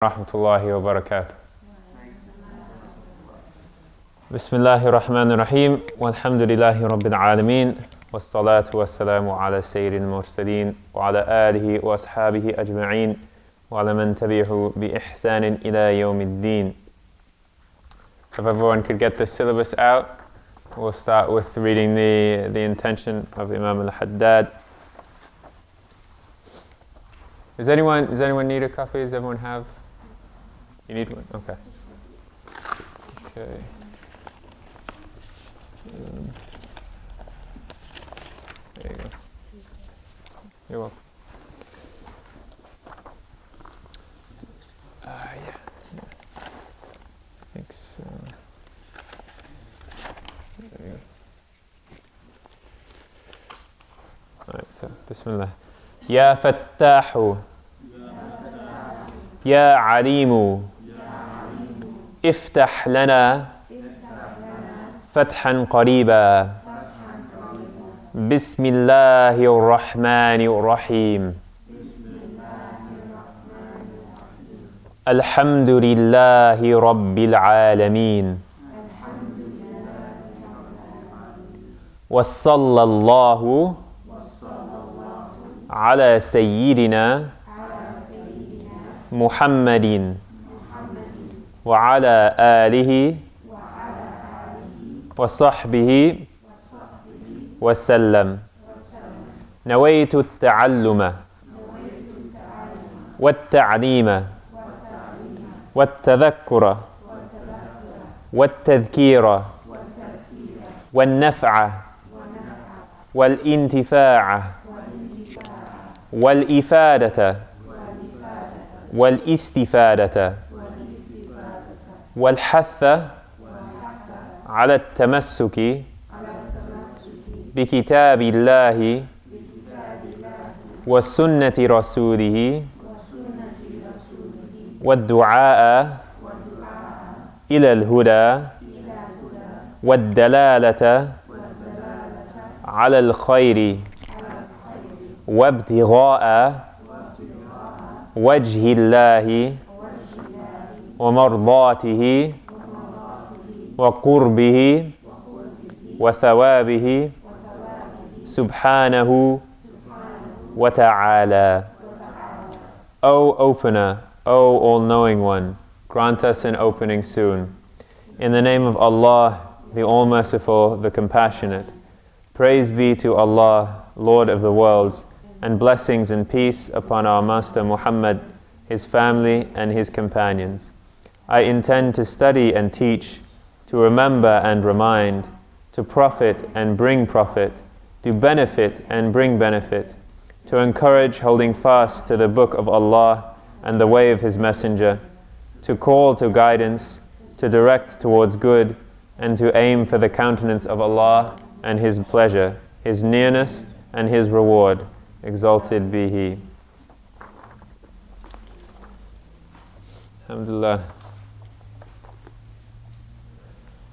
rahmatullahi wa barakatuh. Bismillahir Rahmanir Rahim. Walhamdulillahi Rabbil Alameen. Wassalatu wassalamu ala Sayyidil Mursaleen wa ala alihi wa ashabihi ajma'een wa ala man tabi'ahu bi ihsanin ila yawmiddin. If everyone could get the syllabus out, we'll start with reading the intention of Imam al-Haddad. Does anyone need a copy? Does everyone have? You need one? Okay. Okay. There you go. You're welcome. Yeah. Thanks. There you go. Alright, so Bismillah. Ya Fattahu, Ya Alimu, Iftah lana Fathan qariba. Bismillahir Rahmanir Rahim. Alhamdulillahi Rabbil Alameen. Wassallallahu ala Sayyidina Muhammadin wa ala alihi wa sahbihi wa sallam. Nawaitu at-ta'alluma wat-ta'lima wat-tadhakkura wat-tadhkira wan-naf'a wal-intifa'a wal-ifadata wal-istifadata wal-hatha ala at-tamassuki بكتاب الله وسنة رسوله والدعاء إلى الهدى والدلالة على الخير وابتغاء وجه الله ومرضاته وقربه وثوابه Subhanahu wa ta'ala. O Opener, O All-Knowing One, grant us an opening soon. In the name of Allah, the All-Merciful, the Compassionate. Praise be to Allah, Lord of the worlds, and blessings and peace upon our Master Muhammad, his family and his companions. I intend to study and teach, to remember and remind, to profit and bring profit, to benefit and bring benefit, to encourage holding fast to the book of Allah and the way of His Messenger, to call to guidance, to direct towards good, and to aim for the countenance of Allah and His pleasure, His nearness and His reward. Exalted be He. Alhamdulillah.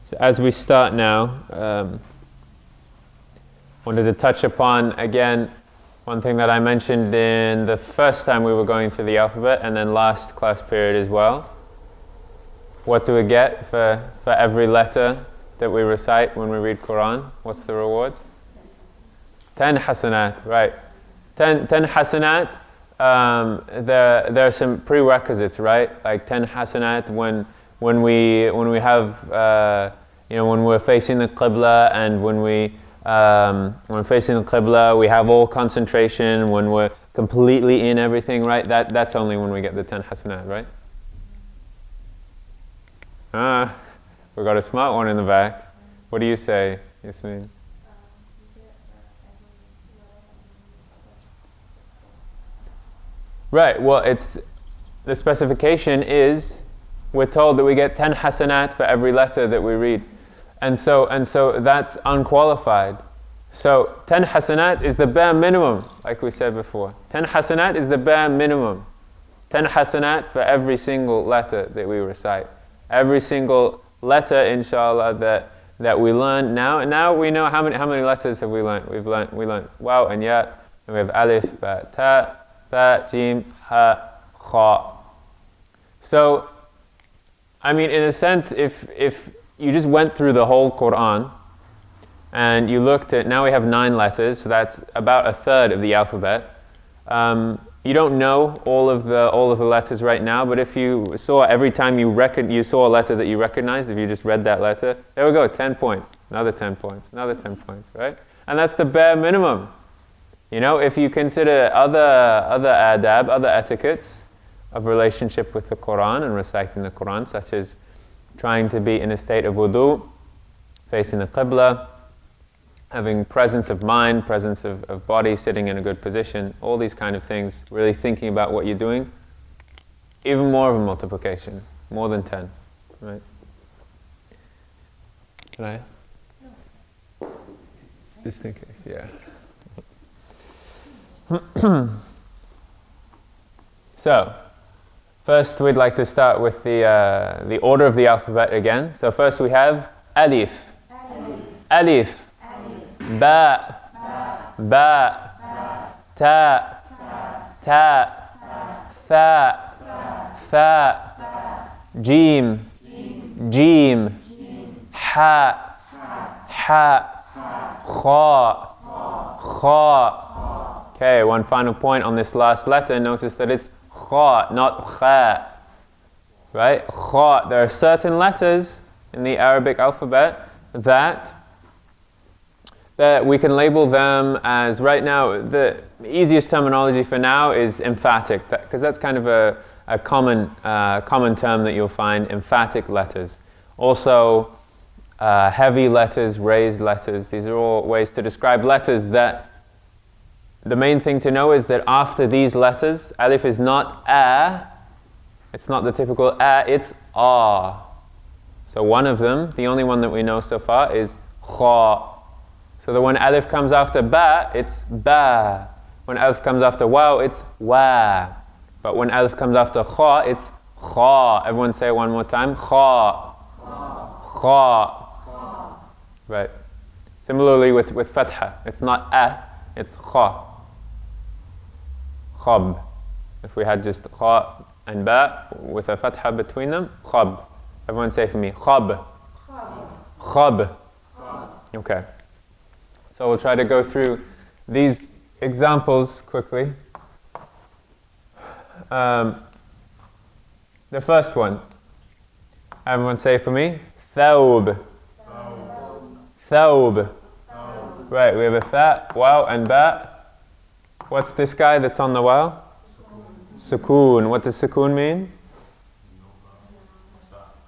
So as we start now, wanted to touch upon, again, one thing that I mentioned in the first time we were going through the alphabet, and then last class period as well. What do we get for every letter that we recite when we read Quran? What's the reward? 10 hasanat, right. 10 hasanat, there are some prerequisites, right? Like 10 hasanat when we have, when we're facing the Qibla, and when we're facing the Qibla, we have all concentration, when we're completely in everything, right? That's only when we get the 10 hasanat, right? We got a smart one in the back. What do you say, Yasmin? Right, well, the specification is, we're told that we get 10 hasanat for every letter that we read. And so that's unqualified. So 10 hasanat is the bare minimum, like we said before. 10 hasanat is the bare minimum. 10 hasanat for every single letter that we recite. Every single letter, inshallah, that we learn now. And now we know how many letters have we learned. We learned waw and ya, and we have alif, ba, ta, tha, jim, ha, kha. So, I mean, in a sense, if you just went through the whole Quran and you looked at, now we have 9 letters, so that's about a third of the alphabet. You don't know all of the letters right now, but if you saw every time you saw a letter that you recognized, if you just read that letter, there we go, 10 points, another 10 points, another 10 points, right? And that's the bare minimum. You know, if you consider other adab, other etiquettes of relationship with the Quran and reciting the Quran, such as trying to be in a state of wudu, facing the qibla, having presence of mind, presence of body, sitting in a good position, all these kind of things, really thinking about what you're doing, even more of a multiplication, more than 10, right? Can I? No. Just in case, yeah. So, first we'd like to start with the order of the alphabet again. So first we have alif, alif, ba, ba, ta, ta, tha, jim, jim, ha, kha, kha. Okay, one final point on this last letter. Notice that it's kha, not kha. Right? Kha. There are certain letters in the Arabic alphabet that we can label them as, right now, the easiest terminology for now is emphatic, because that's kind of a common term that you'll find, emphatic letters. Also, heavy letters, raised letters, these are all ways to describe letters that the main thing to know is that after these letters, alif is not a, it's not the typical a, it's a. So one of them, the only one that we know so far, is kha. So that when alif comes after ba, it's ba. When alif comes after waw, it's wa. But when alif comes after kha, it's kha. Everyone say it one more time. Kha. Kha. Right. Similarly with fatha, it's not a, it's kha. Khab. If we had just kha and ba with a fatha between them, khab. Everyone say for me, khab. Khab. Okay. So we'll try to go through these examples quickly. The first one. Everyone say for me, thawb. Thawb. Right, we have a tha, waw and ba. What's this guy that's on the waw? Sukoon. What does sukoon mean?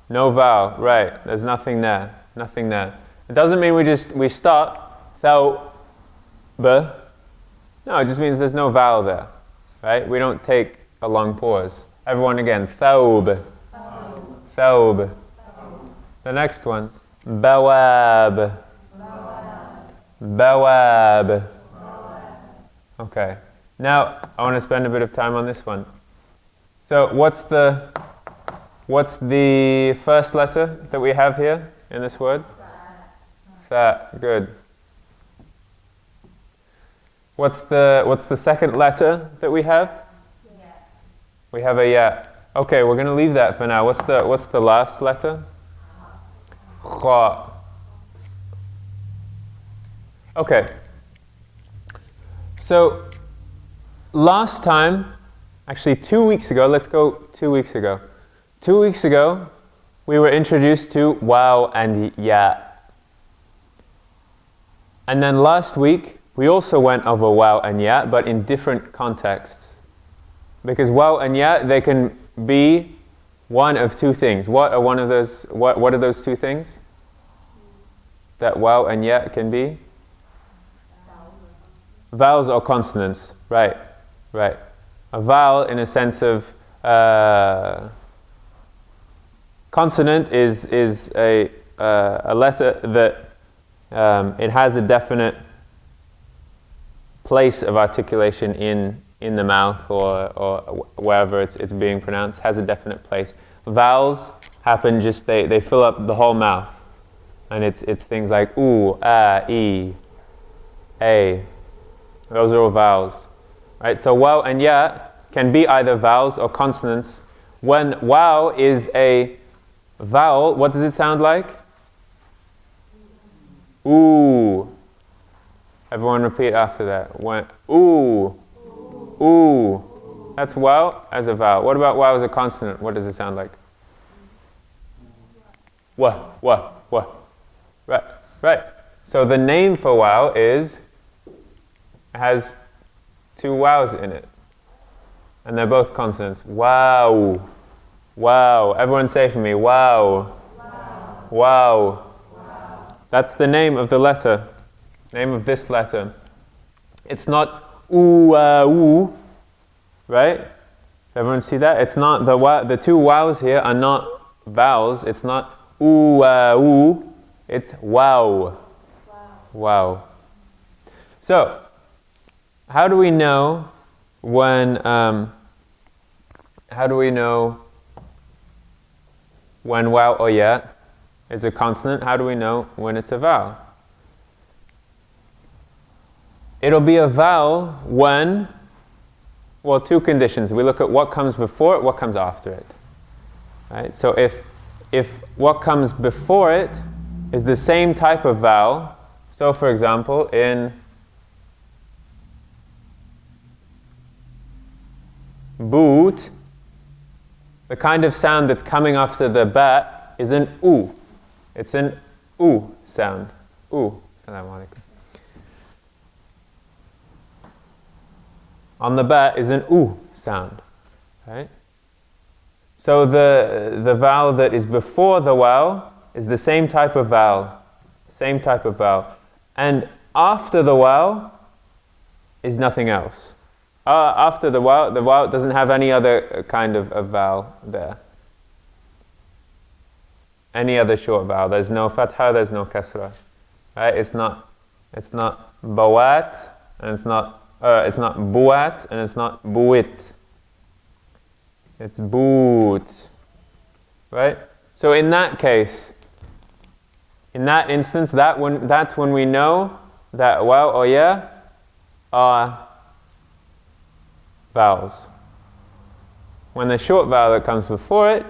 No vowel. Right, there's nothing there. Nothing there. It doesn't mean we stop. Thawb. No, it just means there's no vowel there. Right? We don't take a long pause. Everyone again. Thawb. Thawb. The next one. Bawab. Bawab. Okay. Now I want to spend a bit of time on this one. So what's the first letter that we have here in this word? Tha. Good. What's the second letter that we have? Yeah. We have a ya. Okay, we're going to leave that for now. What's the last letter? Kha. Okay. So last time, actually 2 weeks ago, let's go 2 weeks ago. 2 weeks ago, we were introduced to waw and ya. And then last week, we also went over waw and ya, but in different contexts. Because waw and ya, they can be one of two things. What are those two things that waw and ya can be? Vowels or consonants, right. A vowel in a sense of consonant is a letter that it has a definite place of articulation in the mouth or wherever it's being pronounced, has a definite place. Vowels happen just, they fill up the whole mouth. And it's things like oo, e, a. Those are all vowels. Right? So waw and ya can be either vowels or consonants When wow is a vowel, what does it sound like? Ooh. Everyone repeat after that. When, ooh. Ooh. That's wow as a vowel. What about wow as a consonant? What does it sound like? What? Right, right. So the name for wow has two wows in it. And they're both consonants. Wow. Wow. Everyone say for me, wow. Wow. Wow. Wow. That's the name of the letter. Name of this letter. It's not ooh, ooh, right? Does everyone see that? It's not the two wows here are not vowels. It's not ooh, ooh. It's wow. Wow. So, how do we know when wow or ya is a consonant? How do we know when it's a vowel? It'll be a vowel when, well, two conditions. We look at what comes before it, what comes after it. Right? So if what comes before it is the same type of vowel, so for example, in boot, the kind of sound that's coming after the ba is an oo. It's an oo sound. Oo. Assalamu alaikum. On the ba is an oo sound. Right? So the vowel that is before the wow is the same type of vowel. Same type of vowel. And after the wow is nothing else. After the wow doesn't have any other kind of vowel there. Any other short vowel. There's no fatha, there's no kasra. Right? It's not bawat, and it's not buat, and it's not buit. It's boot. Right? So in that case, in that instance, that's when we know that wow or ya are vowels. When the short vowel that comes before it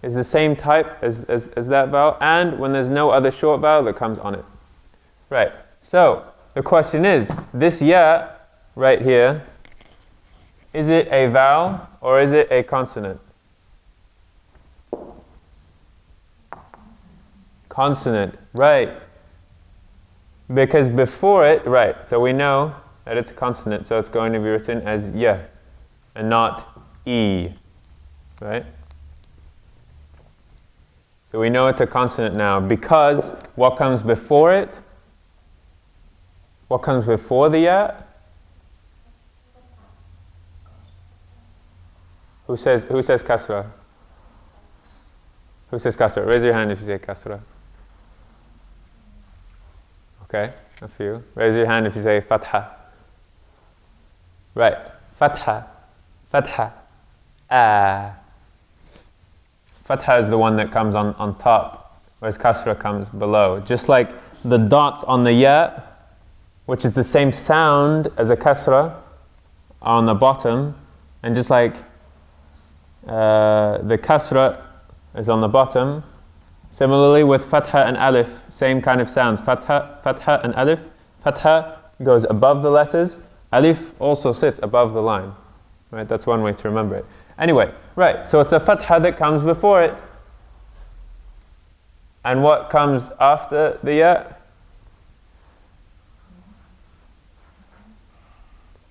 is the same type as that vowel, and when there's no other short vowel that comes on it. Right. So the question is, this ya right here, is it a vowel or is it a consonant? Consonant, right. Because before it, right, so we know that it's a consonant, so it's going to be written as ya and not e, right? So we know it's a consonant now because what comes before it? What comes before the ya? Who says kasra? Who says kasra? Raise your hand if you say kasra. Okay, a few. Raise your hand if you say fatha. Right, fatha, fatha, Fatha is the one that comes on top, whereas kasra comes below. Just like the dots on the ya, which is the same sound as a kasra, are on the bottom, and just like the kasra is on the bottom, similarly with fatha and alif, same kind of sounds. Fatha and alif. Fatha goes above the letters. Alif also sits above the line. Right? That's one way to remember it. Anyway, right, so it's a fatha that comes before it. And what comes after the ya?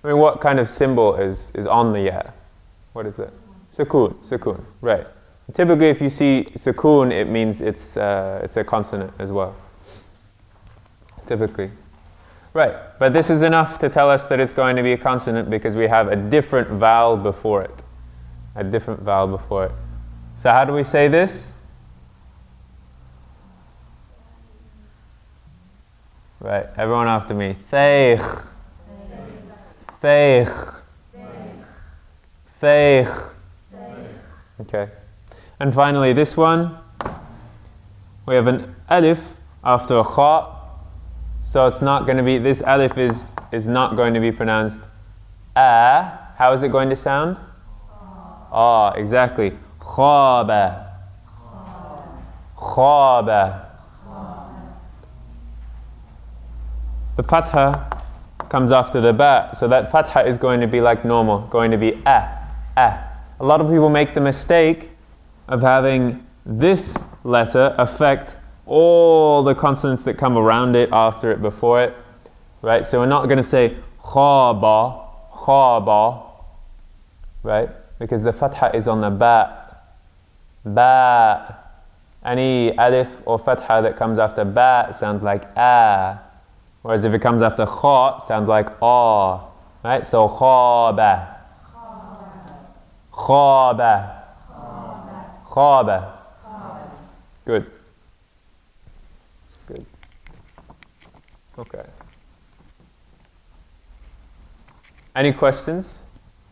I mean, what kind of symbol is on the ya? What is it? Sukoon, right. Typically, if you see sukoon, it means it's a consonant as well. Typically. Right, but this is enough to tell us that it's going to be a consonant because we have a different vowel before it. A different vowel before it. So how do we say this? Right, everyone after me. Theich. Theich. Theich. Okay. And finally this one, we have an alif after a kha, so it's not going to be, this alif is not going to be pronounced a. How is it going to sound? Ah, exactly. khaba, khaba. The fatha comes after the ba, so that fatha is going to be like normal, going to be a. A lot of people make the mistake of having this letter affect all the consonants that come around it, after it, before it, right? So we're not going to say khaba, khaba, right? Because the fatha is on the ba. Ba. Any alif or fatha that comes after ba sounds like a. Whereas if it comes after kha, it sounds like a. Right? So khaba. Khaba. Khaba. Good. Good. Okay. Any questions?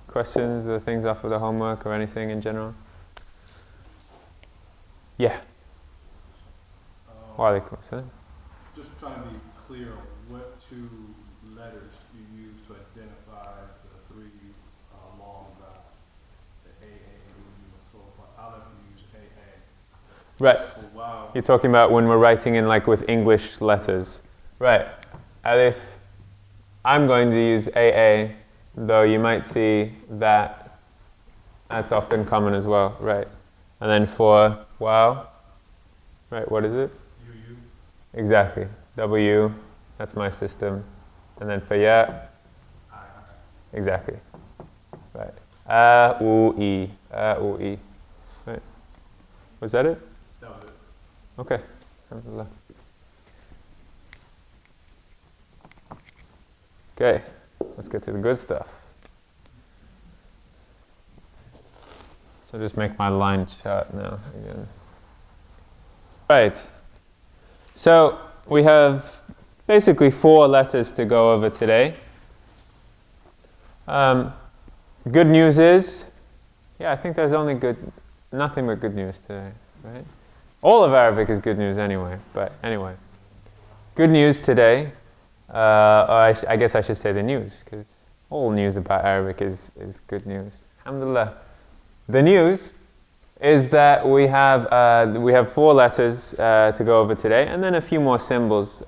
Questions or things off of the homework or anything in general? Yeah. Wa alaikum assalam. Just trying to be clear on what two letters you use to identify the three long vowels. The A, and so forth. I'll have to use AA. Right. Wow. You're talking about when we're writing in like with English letters. Right. Alif. I'm going to use AA, though you might see that that's often common as well. Right. And then for wow. Right, what is it? UU. Exactly. W, that's my system. And then for ya, exactly. Right. A, U, E. A, U, E. Right. Was that it? That was it. Okay. Alhamdulillah. Okay, let's get to the good stuff. So just make my line short now again. Right. So we have basically 4 letters to go over today. Good news is, I think there's only nothing but good news today, right? All of Arabic is good news anyway, but anyway. Good news today, or I guess I should say the news, because all news about Arabic is good news. Alhamdulillah. The news is that we have 4 letters to go over today, and then a few more symbols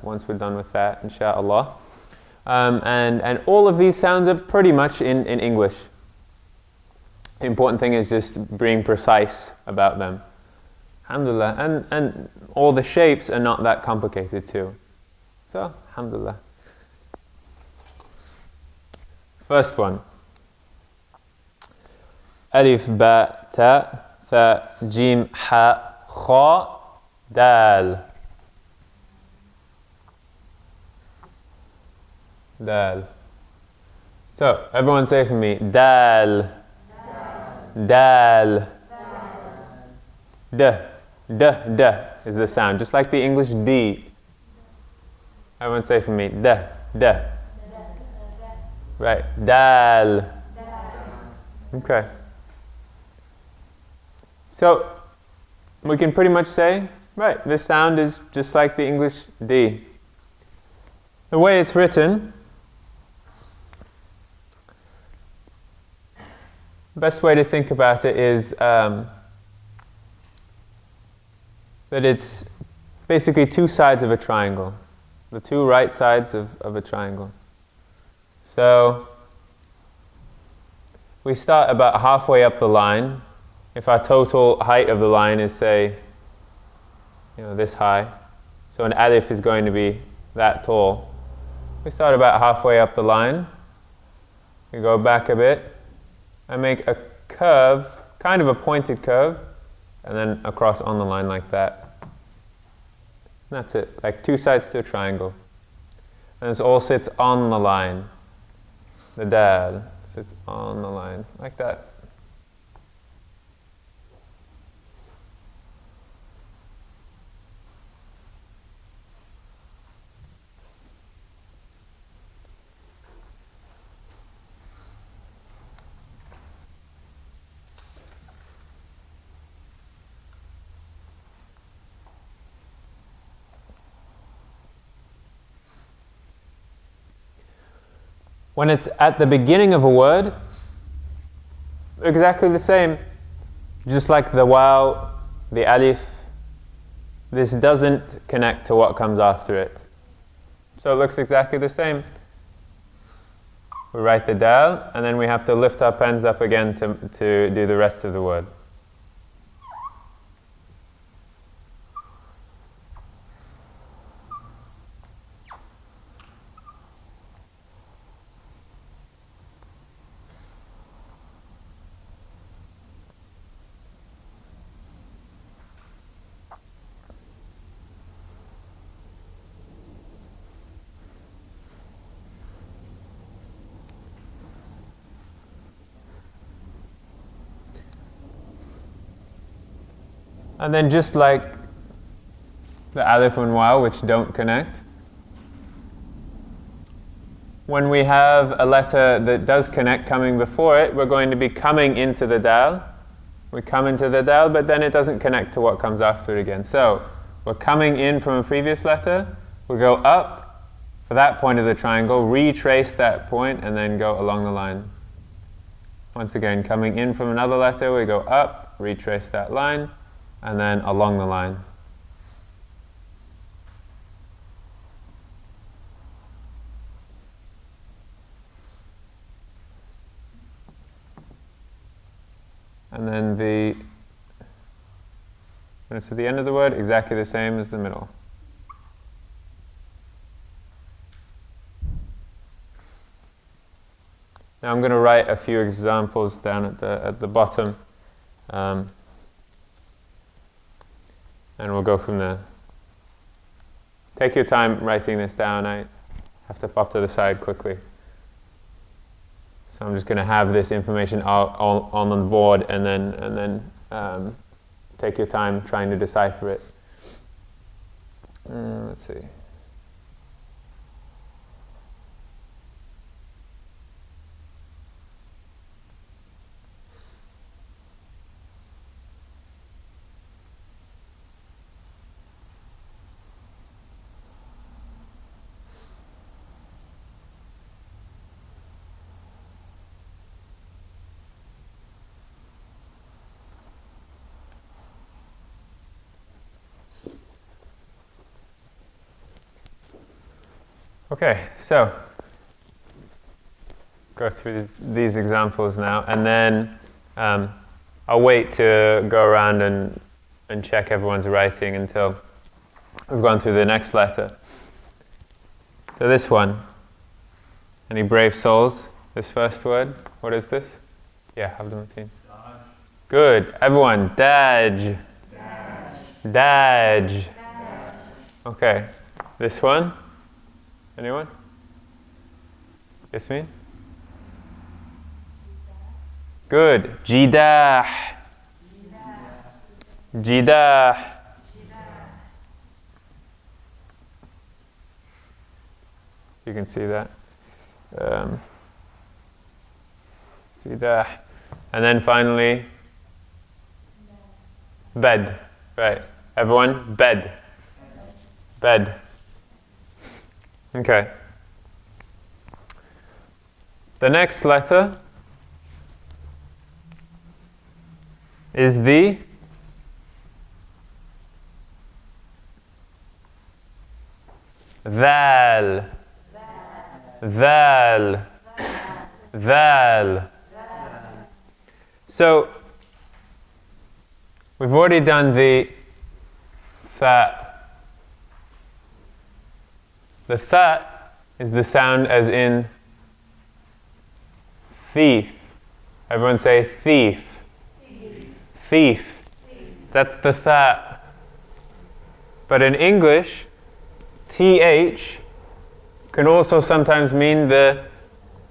once we're done with that, inshallah. And all of these sounds are pretty much in English. The important thing is just being precise about them. Alhamdulillah. And all the shapes are not that complicated too. So, alhamdulillah. First one. Alif, ba, ta, tha, jim, ha, kha, dal. Dal. So, everyone say for me, dal. Dal. D. D is the sound, just like the English D. Everyone say for me, D. D. Right, dal. Okay. So, we can pretty much say, right, this sound is just like the English D. The way it's written, the best way to think about it is that it's basically 2 sides of a triangle, the 2 right sides of a triangle. So we start about halfway up the line. If our total height of the line is, say, this high, so an alif is going to be that tall. We start about halfway up the line. We go back a bit and make a curve, kind of a pointed curve, and then across on the line like that. And that's it, like 2 sides to a triangle. And this all sits on the line. The dal sits on the line, like that. When it's at the beginning of a word, exactly the same. Just like the waw, the alif, this doesn't connect to what comes after it. So it looks exactly the same. We write the daal, and then we have to lift our pens up again to do the rest of the word. And then just like the alif and waw, which don't connect, when we have a letter that does connect coming before it, we're going to be coming into the daal. We come into the daal, but then it doesn't connect to what comes after it again. So we're coming in from a previous letter, we go up for that point of the triangle, retrace that point, and then go along the line. Once again, coming in from another letter, we go up, retrace that line, and then along the line. And then when it's at the end of the word, exactly the same as the middle. Now I'm going to write a few examples down at the bottom. And we'll go from there. Take your time writing this down. I have to pop to the side quickly. So I'm just going to have this information all on the board, and then take your time trying to decipher it. Let's see. Okay, so go through these examples now, and then I'll wait to go around and check everyone's writing until we've gone through the next letter. So this one, any brave souls? This first word, what is this? Yeah, Abdul Mateen. Good, everyone, daj. Daj. Okay, this one? Anyone? Yasmin? Good. Jidah. Jidah. You can see that. Jidah. And then finally, bed. Right. Everyone, bed. Bed. Okay. The next letter is the dhaal. Dhaal. Dhaal. So we've already done the tha. The tha is the sound as in thief. Everyone say thief. Thief. That's the tha. But in English, th can also sometimes mean the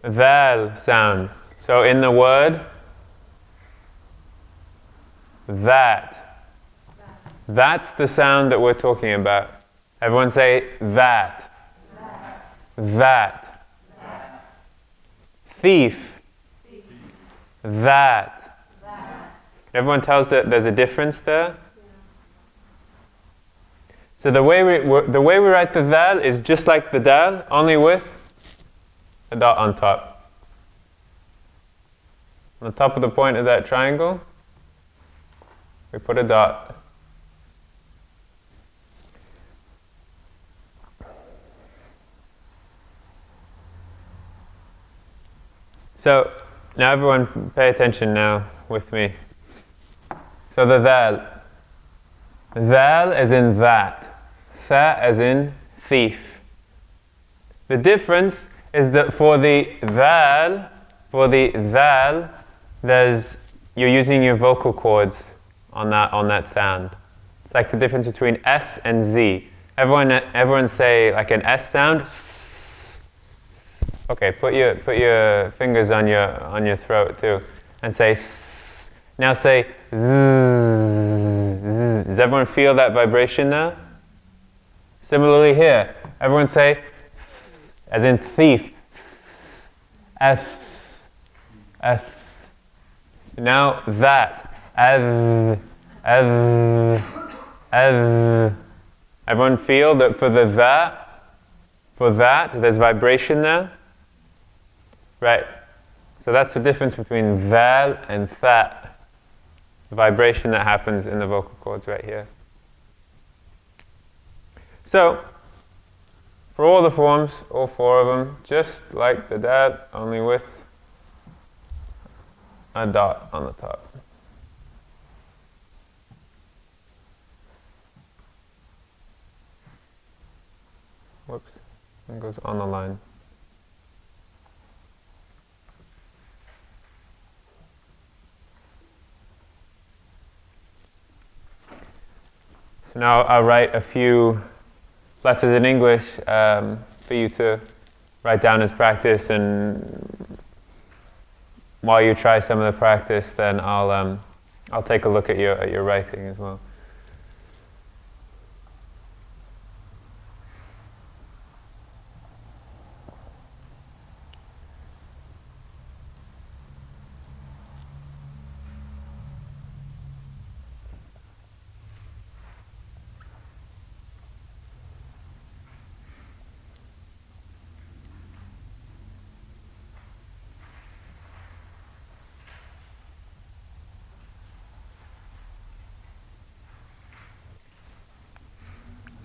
dhaal sound. So in the word that. That's the sound that we're talking about. Everyone say that. That. Thief. That. Everyone tells that there's a difference there. So the way we write the dhaal is just like the daal, only with a dot on top. On the top of the point of that triangle, we put a dot. So, now everyone pay attention now with me. So the dhaal. Dhaal as in that. Tha as in thief. The difference is that for the dhaal, you're using your vocal cords on that sound. It's like the difference between S and Z. Everyone say like an S sound. Okay, put your fingers on your throat too, and say s. Now say z. Does everyone feel that vibration now? Similarly here, everyone say, as in thief. F. F. Now that. Av. Av. Av. Everyone feel that for that, there's vibration there? Right. So that's the difference between dhaal and tha. The vibration that happens in the vocal cords right here. So, for all the forms, all four of them, just like the daal, only with a dot on the top. Whoops, it goes on the line. So now I'll write a few letters in English for you to write down as practice, and while you try some of the practice, then I'll take a look at your writing as well.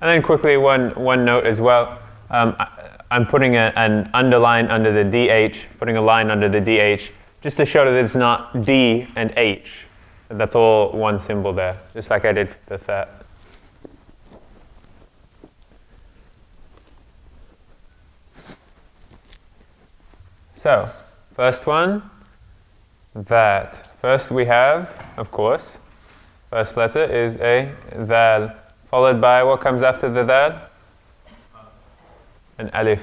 And then quickly, one note as well. I'm putting an underline under the DH, putting a line under the DH, just to show that it's not D and H. That's all one symbol there, just like I did for the tha. So, first one, that. First we have, of course, first letter is a dhaal. Followed by what comes after the dhaal? An alif.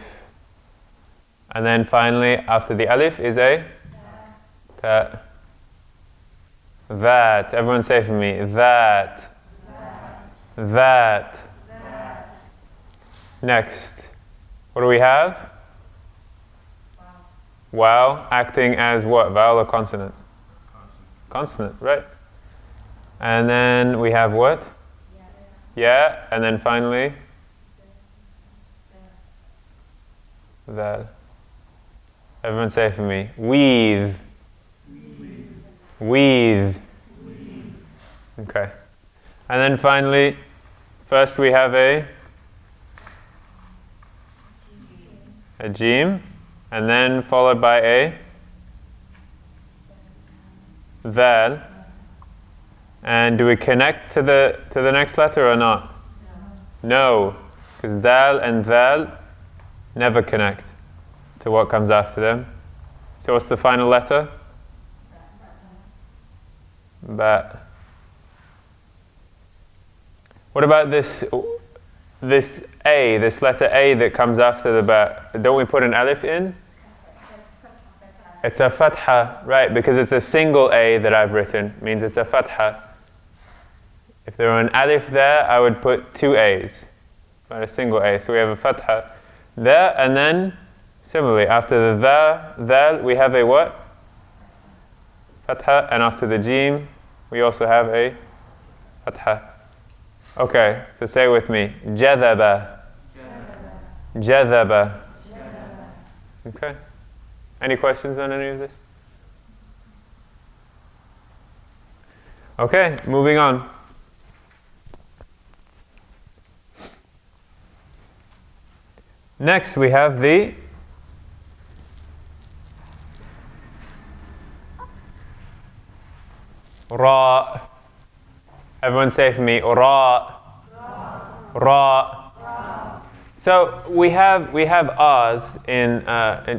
And then finally, after the alif is a ta. That. Everyone say for me. That. That. Next. What do we have? Wow. Acting as what? Vowel or consonant? Consonant, right. And then we have what? Yeah, and then finally, that. Everyone say for me, weave. Weave. Okay. And then finally, first we have a jeem, and then followed by a dhaal. And do we connect to the next letter or not? No, because daal and dhaal never connect to what comes after them. So what's the final letter? Ba. What about this A, this letter A that comes after the ba? Don't we put an alif in? It's a fatha, right, because it's a single A that I've written, means it's a fatha. If there were an alif there, I would put two A's, not a single A. So we have a fatha there, and then similarly, after the dhaal, we have a what? Fatha, and after the jeem, we also have a fatha. Okay, so say with me, jadhaba. Jadhaba. Okay. Any questions on any of this? Okay, moving on. Next we have the Ra. Everyone say for me, Ra. Ra. So we have R's in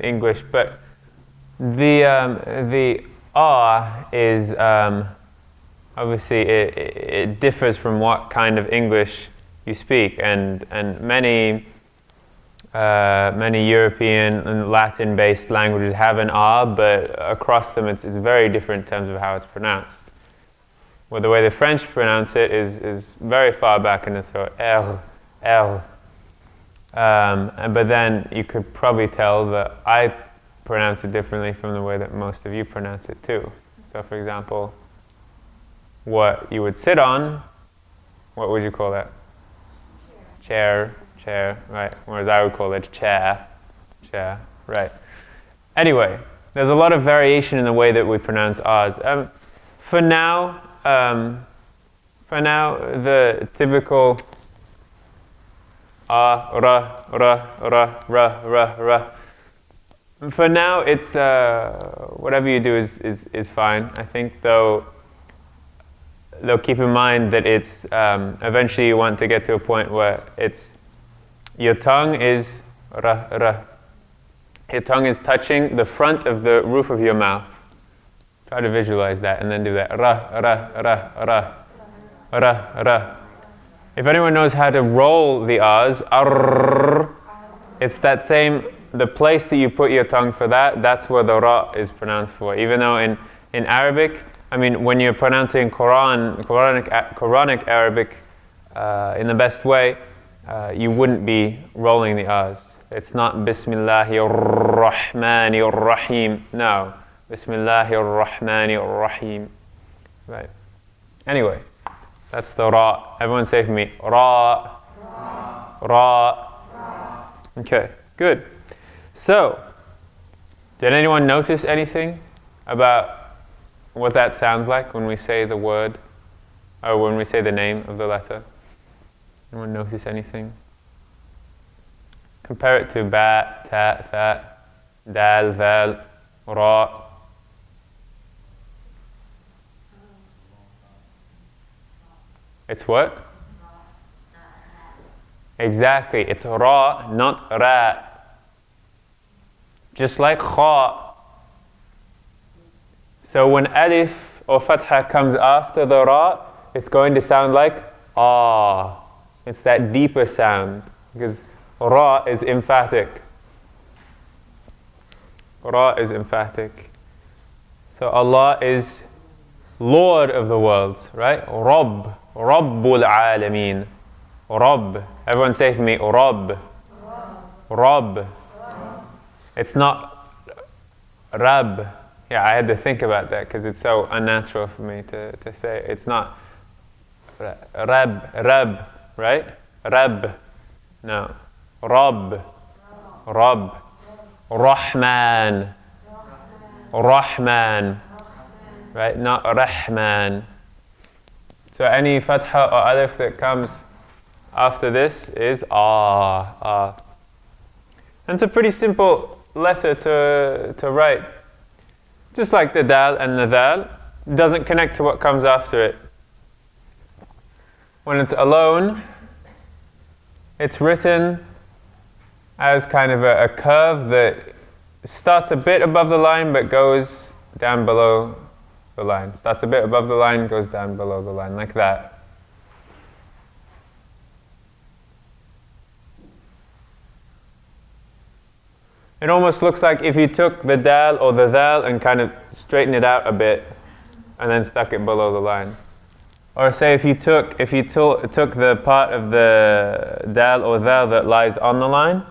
English, but the R is obviously it differs from what kind of English you speak, and many European and Latin-based languages have an R, but across them it's very different in terms of how it's pronounced. Well, the way the French pronounce it is very far back in the throat, R. But then you could probably tell that I pronounce it differently from the way that most of you pronounce it too. So for example, what you would sit on, what would you call that? Chair, right. Whereas I would call it chair, right. Anyway, there's a lot of variation in the way that we pronounce R's. For now, the typical ra. For now, it's whatever you do is fine. I think, though keep in mind that it's eventually you want to get to a point where it's your tongue is ra. Your tongue is touching the front of the roof of your mouth. Try to visualize that and then do that. Ra. If anyone knows how to roll the R's, it's that same, the place that you put your tongue for that's where the Ra is pronounced for. Even though in Arabic, I mean, when you're pronouncing Quranic Arabic in the best way, you wouldn't be rolling the R's. It's not Bismillahir Rahmanir Rahim. No. Bismillahir Rahmanir Rahim. Right. Anyway, that's the Ra. Everyone say for me, Ra. Ra. Okay, good. So, did anyone notice anything about what that sounds like when we say the word, or when we say the name of the letter? Anyone notice anything? Compare it to ba, ta, tha, dal, dhal, ra. It's what? Exactly, it's ra, not ra. Just like kha. So when alif or fatha comes after the ra, it's going to sound like ah. It's that deeper sound, because ra is emphatic. Ra is emphatic. So Allah is Lord of the worlds, right? Rabb, Rabbul Alameen. Rabb. Everyone say for me, Rabb. Rabb. It's not Rab. Yeah, I had to think about that because it's so unnatural for me to say. It's not Rab, right? Rab. No. Rabb. Rabb. Rahman. Rahman. Right? Not Rahman. So any fatha or alif that comes after this is ah. And it's a pretty simple letter to write. Just like the daal and the dhaal, doesn't connect to what comes after it. When it's alone, it's written as kind of a curve that starts a bit above the line but goes down below the line. Starts a bit above the line, goes down below the line, like that. It almost looks like if you took the daal or the dhaal and kind of straightened it out a bit and then stuck it below the line. Or say if you took the part of the daal or dhaal that lies on the line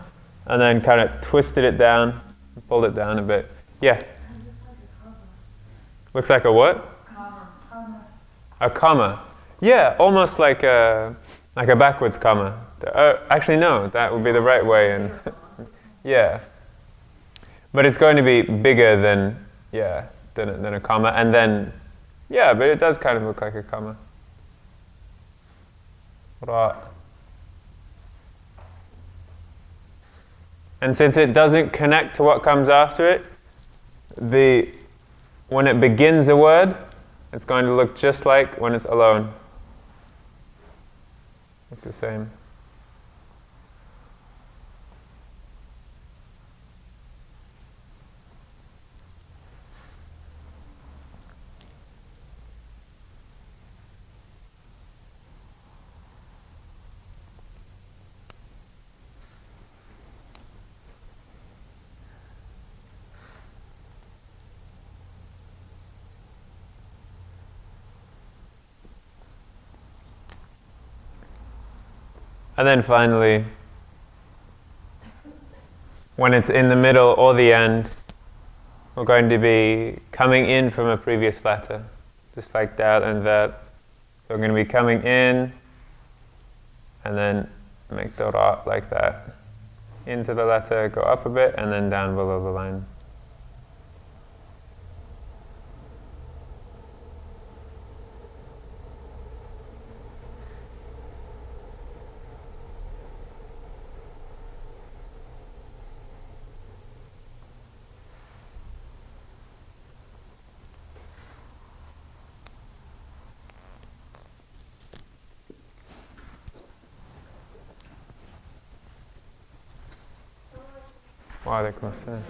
and then kind of twisted it down, pulled it down a bit. Yeah? Looks like a what? A comma. Yeah, almost like a backwards comma. Actually no, that would be the right way. And yeah. But it's going to be bigger than a comma, and then Yeah, but it does kind of look like a comma. Ra. And since it doesn't connect to what comes after it, when it begins a word, it's going to look just like when it's alone. Look the same. And then finally, when it's in the middle or the end, we're going to be coming in from a previous letter, just like daal and dhaal. So we're going to be coming in, and then make the ra like that. Into the letter, go up a bit, and then down below the line. Wa alaikum assalam.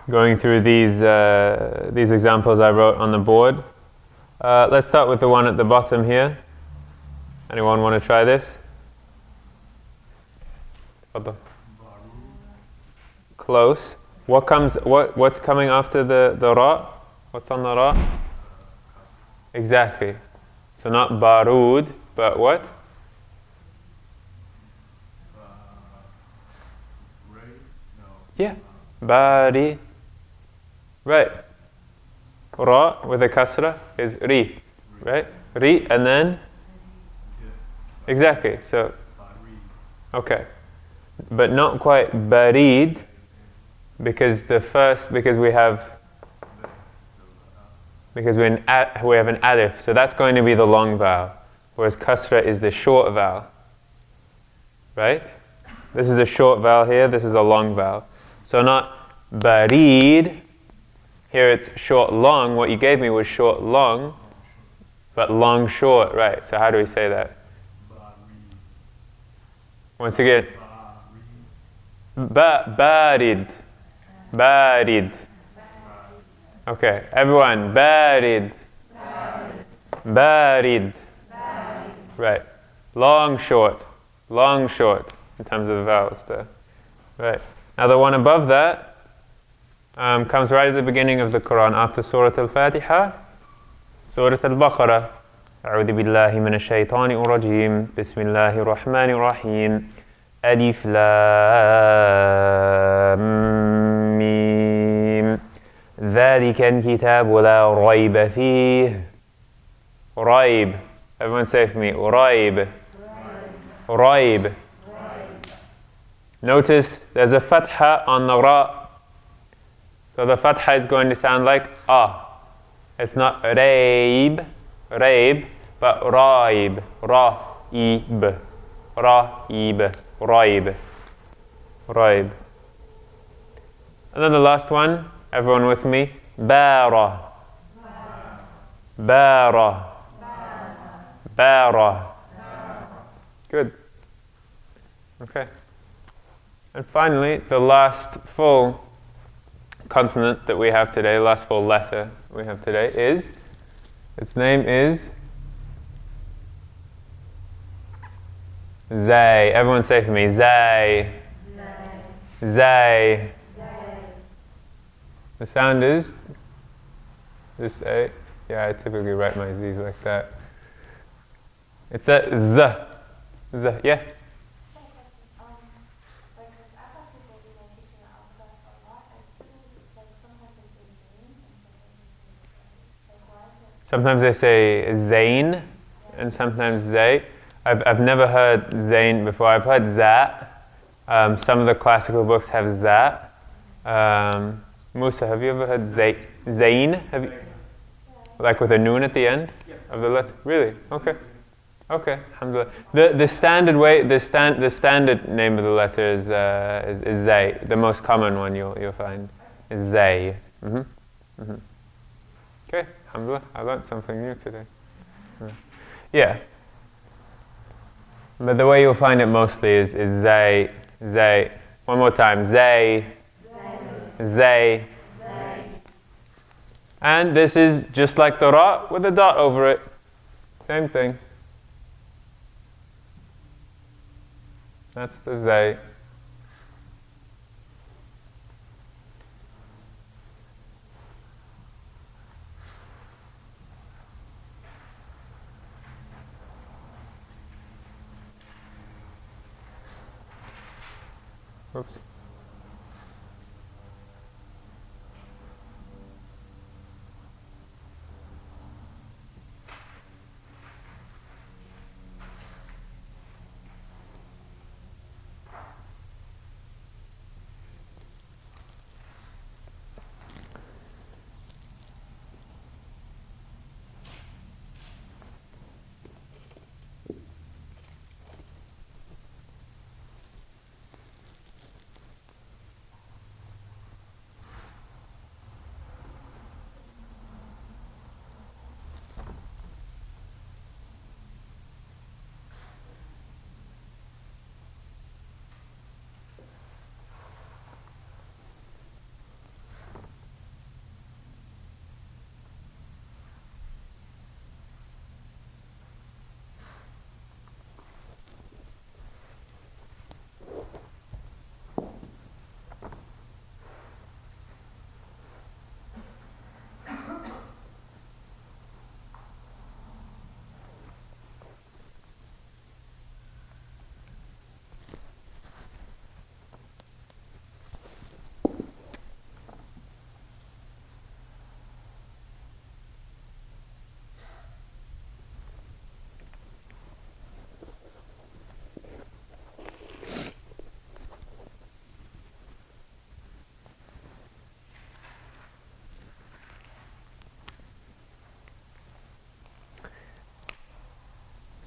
Going through these examples I wrote on the board. Let's start with the one at the bottom here. Anyone want to try this? Close. What's coming after the ra? What's on the ra? Exactly. So not barud, but what? Yeah. Bari. Right. Ra with a kasra is ri. Right? Ri and then? Exactly. So, okay. But not quite barid because we have an alif. So that's going to be the long vowel. Whereas kasra is the short vowel. Right? This is a short vowel here, this is a long vowel. So not barid, here it's short long, what you gave me was short long, but long short, right? So how do we say that? Once again, barid, barid. Okay, everyone, barid, barid. Right, long short in terms of the vowels there. Right. Now the one above that comes right at the beginning of the Quran after Surah Al-Fatiha, Surah Al-Baqarah. أعوذ بالله من الشيطان الرجيم بسم الله الرحمن الرحيم ألف لام ميم ذلك الكتاب لا ريب فيه. ريب. Everyone say for me. ريب. ريب. Notice there's a fatha on the ra. So the fatha is going to sound like ah. It's not raib, but raib, raib, raib, raib, raib. And then the last one, everyone with me, bara, bara, bara. Good. Okay. And finally, the last full consonant that we have today, last full letter we have today is, its name is Zay. Everyone say for me, Zay. Zay. The sound is this A. Yeah, I typically write my Z's like that. It's a Z. Z. Yeah. Sometimes they say Zayn and sometimes Zay. I've never heard Zayn before. I've heard Zat. Some of the classical books have Zat. Musa, have you ever heard Zayn? Have you, like with a noon at the end of the letter? Really? Okay. Okay. Alhamdulillah. The standard way, the standard name of the letter is Zay. The most common one you'll find is Zay. Okay. Alhamdulillah. I learned something new today. Yeah. But the way you'll find it mostly is Zay. Zay. One more time. Zay. Zay. And this is just like the ra with a dot over it. Same thing. That's the Zay. Oops.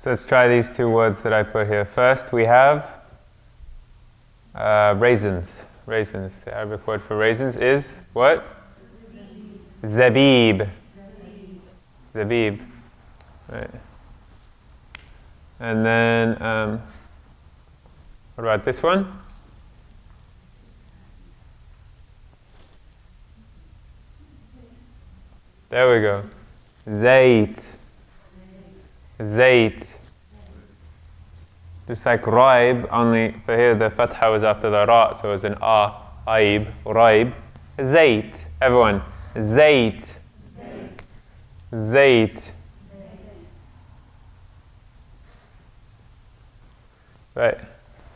So let's try these two words that I put here. First we have raisins. Raisins. The Arabic word for raisins is what? Zabib. Zabib. Right. And then what about this one? There we go. Zayt. Zayt. Just like raib, only for here the fatha was after the ra, so it's an aib, raib. Zayt. Everyone. Zayt. Zayt. Right.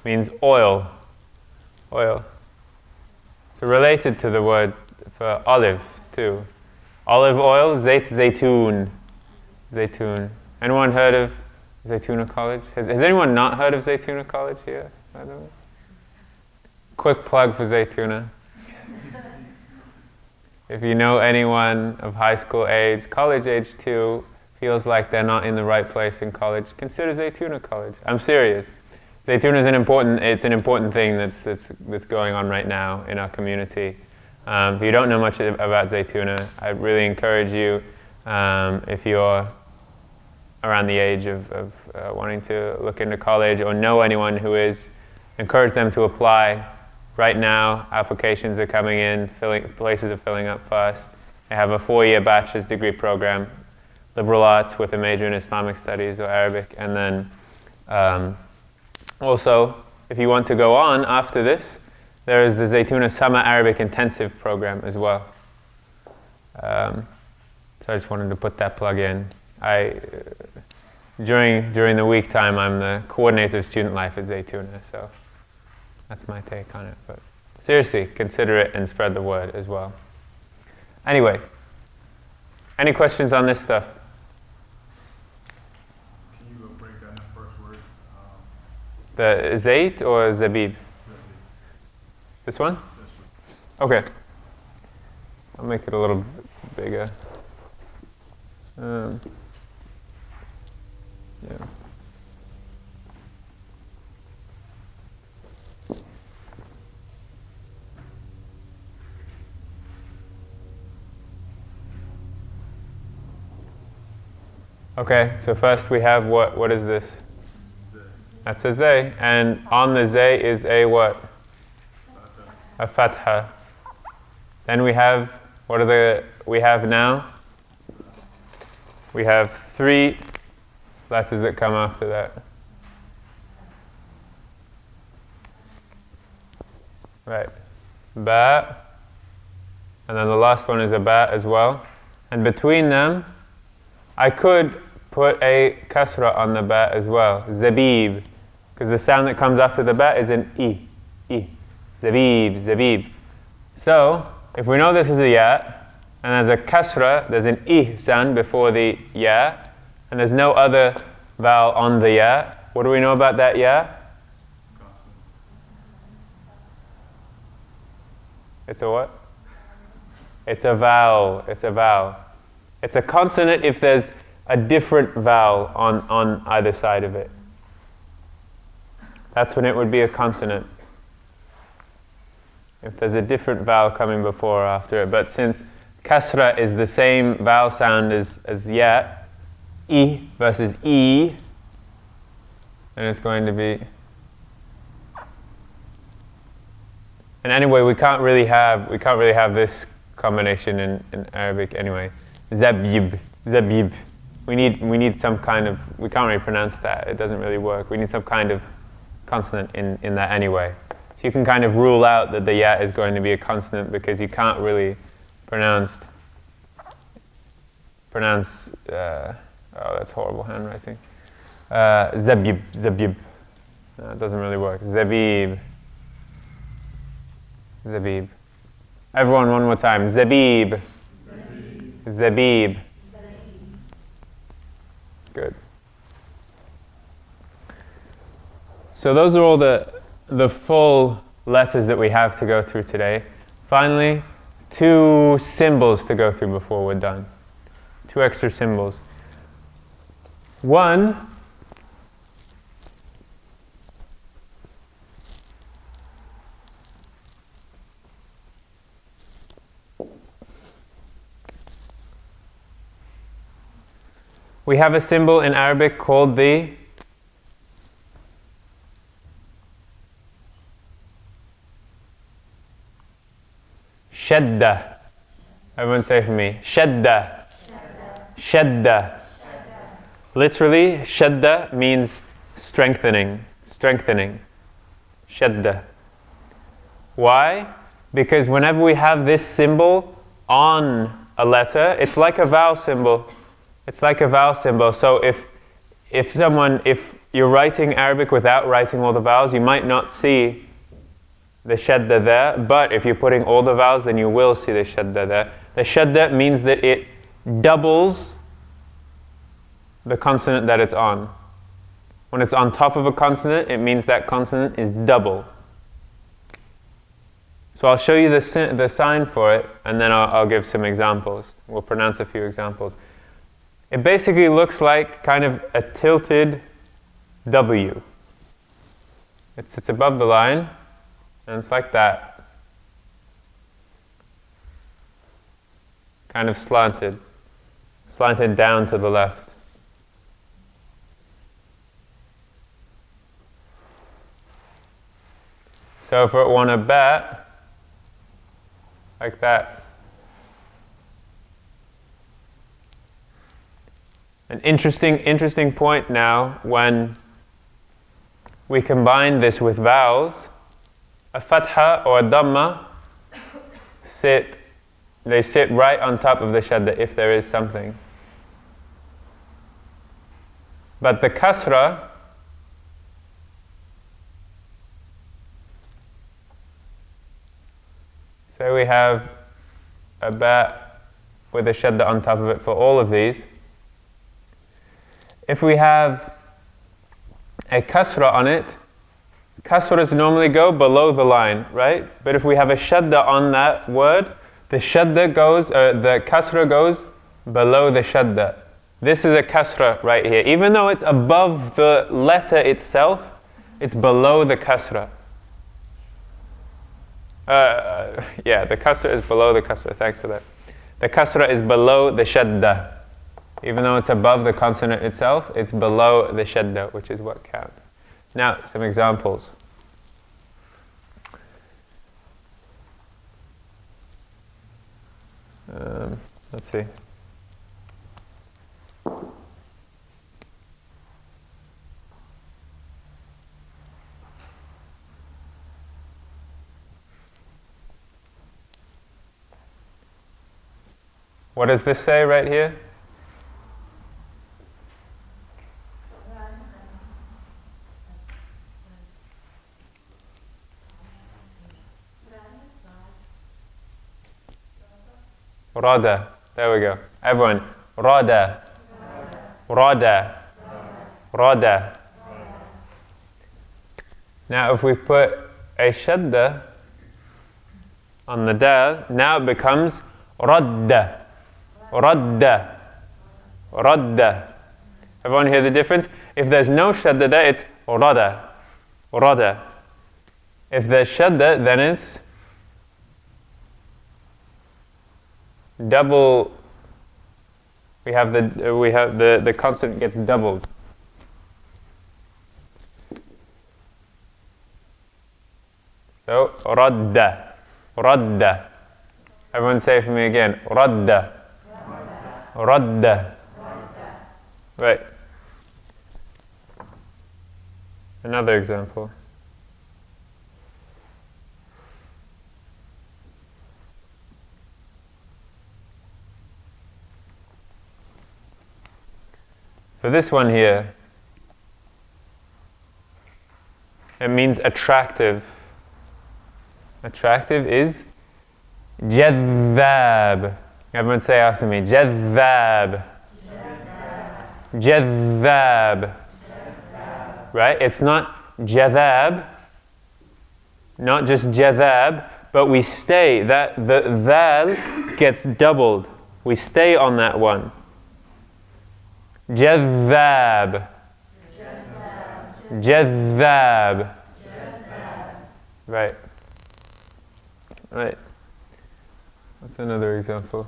Means oil. Oil. So related to the word for olive too. Olive oil, zayt, zaytoon. Zaytoon. Anyone heard of Zaytuna College? Has anyone not heard of Zaytuna College here, by the way? Quick plug for Zaytuna. If you know anyone of high school age, college age too, feels like they're not in the right place in college, consider Zaytuna College. I'm serious. Zaytuna is an important thing that's going on right now in our community. If you don't know much about Zaytuna, I really encourage you, if you're around the age of wanting to look into college or know anyone who is, encourage them to apply. Right now, applications are coming in, places are filling up fast. I have a 4-year bachelor's degree program, liberal arts with a major in Islamic studies or Arabic. And then also, if you want to go on after this, there is the Zaytuna Summer Arabic Intensive program as well. So I just wanted to put that plug in. During the week time, I'm the coordinator of student life at Zaytuna, so that's my take on it. But seriously, consider it and spread the word as well. Anyway, any questions on this stuff? Can you break down that first word? The Zayt or Zabib? This one? Okay. I'll make it a little bigger. Yeah. Okay, so first we have what is this? That's a Zay, and on the Zay is a what? A Fatha. Then we have, we have now? We have 3 letters that come after that. Right. Ba. And then the last one is a ba as well. And between them, I could put a kasra on the ba as well. Zabib. Because the sound that comes after the ba is an I. I. Zabib. Zabib. So, if we know this is a ya, and there's a kasra, there's an I sound before the ya, and there's no other vowel on the ya, what do we know about that ya? It's a what? It's a vowel. It's a vowel. It's a consonant if there's a different vowel on either side of it. That's when it would be a consonant. If there's a different vowel coming before or after it. But since kasra is the same vowel sound as ya, I versus E, then it's going to be. And anyway, we can't really have this combination in Arabic anyway. Zabib, zabib. We need some kind of, we can't really pronounce that. It doesn't really work. We need some kind of consonant in that anyway. So you can kind of rule out that the ya is going to be a consonant because you can't really pronounce. Oh, that's horrible handwriting. Zabib, zabib. No, it doesn't really work. Zabib. Zabib. Everyone, one more time. Zabib. Zabib. Zabib. Good. So those are all the full letters that we have to go through today. Finally, 2 symbols to go through before we're done. 2 extra symbols. One, we have a symbol in Arabic called the Shaddah. Everyone say for me. Shaddah. Shaddah. Literally, Shaddah means strengthening. Strengthening. Shaddah. Why? Because whenever we have this symbol on a letter, it's like a vowel symbol. It's like a vowel symbol. So if you're writing Arabic without writing all the vowels, you might not see the shadda there, but if you're putting all the vowels, then you will see the shadda there. The shadda means that it doubles the consonant that it's on. When it's on top of a consonant, it means that consonant is double. So I'll show you the sign for it, and then I'll give some examples. We'll pronounce a few examples. It basically looks like kind of a tilted W. It's above the line, and it's like that. Kind of slanted down to the left. So if it want a ba, like that. An interesting point now when we combine this with vowels, a fatha or a dhamma they sit right on top of the shadda if there is something. But the kasra, so we have a ba with a shadda on top of it for all of these. If we have a kasra on it, kasras normally go below the line, right? But if we have a shadda on that word, the kasra goes below the shadda. This is a kasra right here. Even though it's above the letter itself, it's below the kasra. The kasra is below the kasra. Thanks for that. The kasra is below the shadda. Even though it's above the consonant itself, it's below the shadda, which is what counts. Now, some examples. Let's see. What does this say right here? Rada. There we go. Everyone. Rada. Rada. Rada. Now if we put a shadda on the dal, now it becomes radda. Radda. Radda. Everyone hear the difference? If there's no shadda there, it's rada. Rada. If there's shadda, then it's double. We have the consonant gets doubled. So radda, radda. Everyone say it for me again. Radda, radda. Right. Another example. For this one here, it means attractive. Attractive is jadhab. Everyone say after me. Jadhab. Jadhab. Right? It's not jadhab, not just jadhab, but we stay. The dhal gets doubled. We stay on that one. Jadhab. Jadhab. Right. Right. What's another example?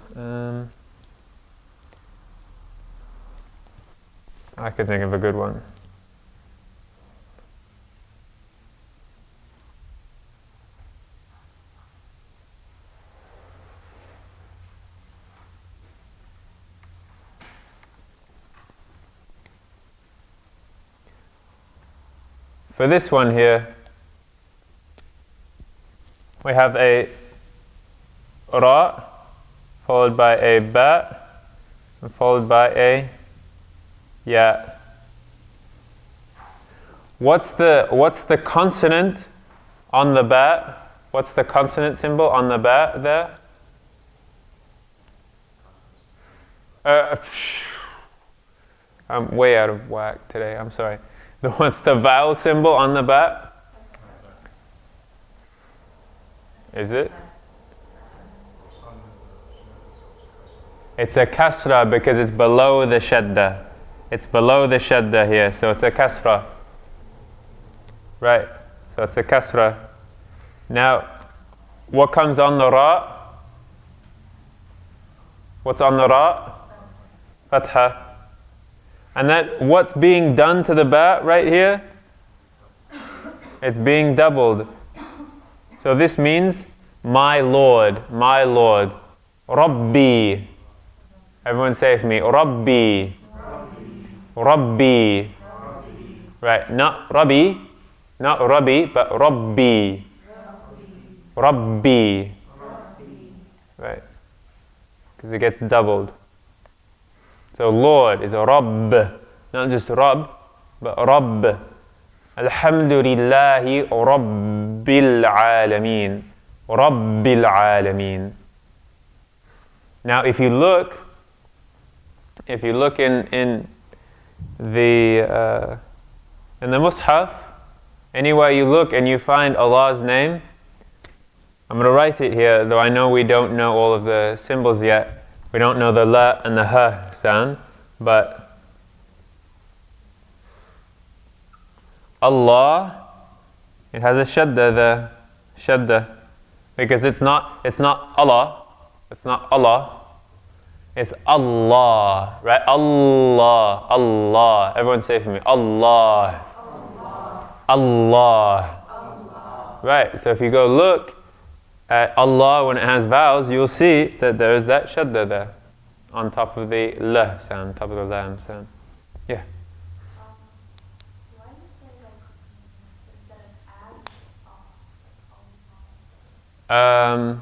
I could think of a good one. For this one here, we have a ra followed by a ba and followed by a ya. What's the consonant on the ba? What's the consonant symbol on the ba there? I'm way out of whack today, I'm sorry. What's the vowel symbol on the ba? Is it? It's a kasra because it's below the shadda. It's below the shadda here, so it's a kasra. Right, so it's a kasra. Now, what comes on the ra? What's on the ra? Fatha. And that, what's being done to the ba right here? It's being doubled. So this means my Lord, my Lord. Rabbi. Everyone say it for me. Rabbi. Rabbi. Right, not Rabbi, not Rabbi, but Rabbi. Rabbi. Right, because it gets doubled. So Lord is a Rabb, not just Rabb, but Rabb. Alhamdulillahi Rabbil Alameen. Rabbil Alameen. Now if you look in the Mus'haf, anywhere you look and you find Allah's name, I'm going to write it here, though I know we don't know all of the symbols yet. We don't know the la and the ha sound, but Allah, it has a shadda, the shadda, because it's not Allah, it's not Allah, it's Allah, right? Allah, Allah. Everyone say it for me. Allah. Allah. Allah. Right, so if you go look at Allah when it has vowels, you'll see that there is that shadda there on top of the la sound, top of the lam sound. Yeah. Why do you say instead of as?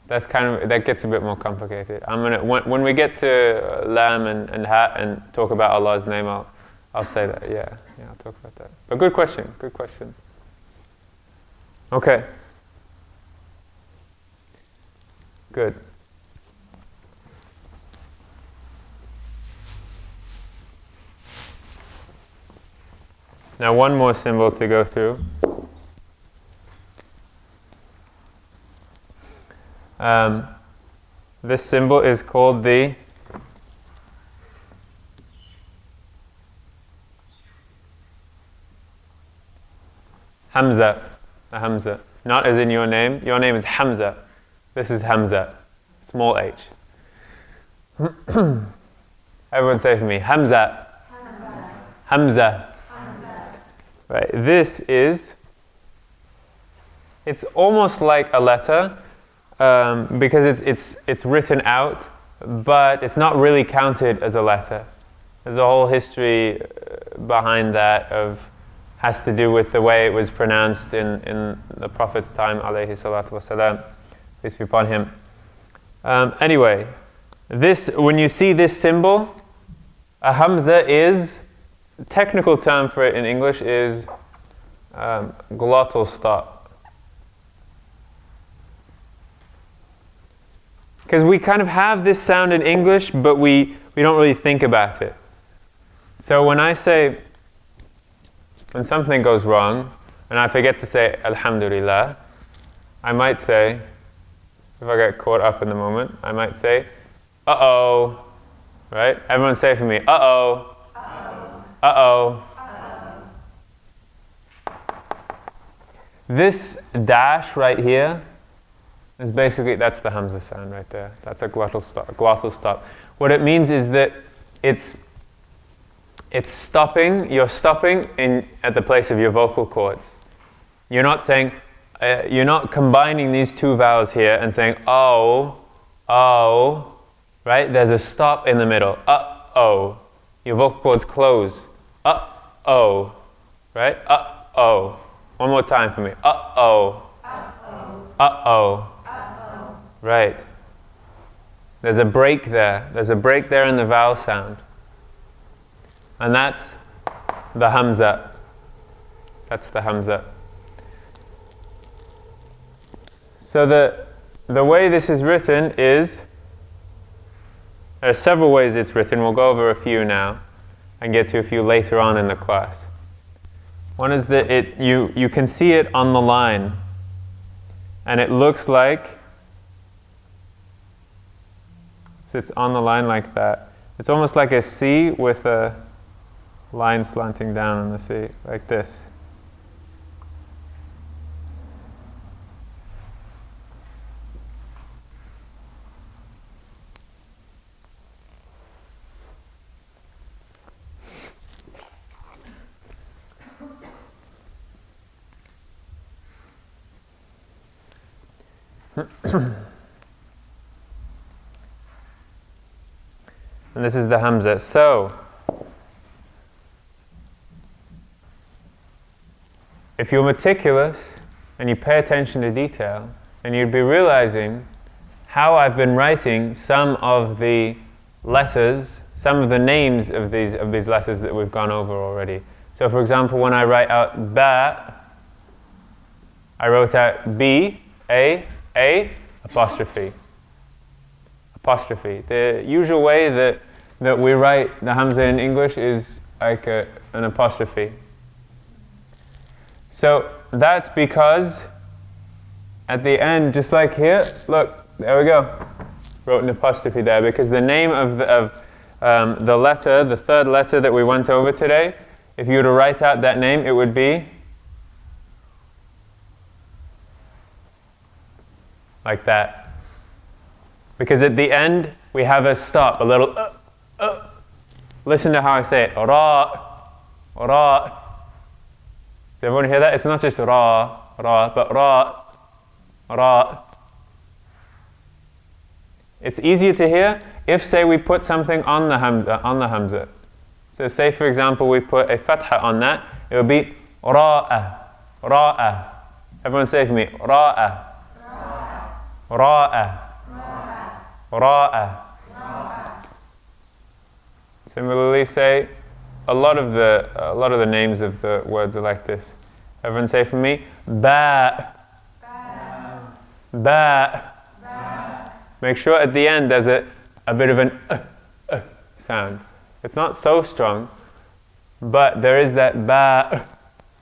That's that gets a bit more complicated. I'm gonna when we get to lam and ha and talk about Allah's name, I'll say that. Yeah, I'll talk about that. But good question. Okay. Good. Now one more symbol to go through. This symbol is called the Hamza. The Hamza. Not as in your name. Your name is Hamza. This is Hamza. Small h. Everyone say for me, Hamza. Hamza. Right. This is, it's almost like a letter, because it's written out, but it's not really counted as a letter. There's a whole history behind that has to do with the way it was pronounced in the Prophet's time, alayhi salatu wasalam, peace be upon him. Anyway, when you see this symbol, a hamza is, the technical term for it in English is glottal stop. Because we kind of have this sound in English, but we don't really think about it. So when something goes wrong, and I forget to say Alhamdulillah, I might say, if I get caught up in the moment, I might say, uh-oh, right? Everyone say it for me, uh-oh, uh-oh. This dash right here is basically, that's the Hamza sound right there. That's a glottal stop. What it means is that it's stopping, you're stopping at the place of your vocal cords. You're not saying, you're not combining these two vowels here and saying, oh, right? There's a stop in the middle, uh-oh. Your vocal cords close, uh-oh, right? Uh-oh. One more time for me, uh-oh. Uh-oh. Right. There's a break there. There's a break there in the vowel sound. And that's the Hamza. That's the Hamza. So the way this is written is, there are several ways it's written. We'll go over a few now and get to a few later on in the class. One is that you can see it on the line, and it looks like, so it's on the line like that. It's almost like a C with a line slanting down on the C, like this. And this is the Hamza. So, if you're meticulous and you pay attention to detail, then you'd be realizing how I've been writing some of the letters, some of the names of these letters that we've gone over already. So for example, when I write out ba, I wrote out B, A, apostrophe. Apostrophe. The usual way that we write the Hamza in English is like an apostrophe. So that's because at the end, just like here, look, there we go. Wrote an apostrophe there because the name of the letter, the third letter that we went over today, if you were to write out that name, it would be like that. Because at the end, we have a stop, a little Listen to how I say it. Ra, ra. Does everyone hear that? It's not just ra, ra, but ra, ra. It's easier to hear if, say, we put something on the hamza. So say, for example, we put a fatha on that, it would be ra'a, ra'a. Everyone say it for me, ra'a, ra'a, ra'a. Similarly, say, a lot of the names of the words are like this. Everyone say for me, ba, ba. Make sure at the end there's a bit of an sound. It's not so strong, but there is that ba,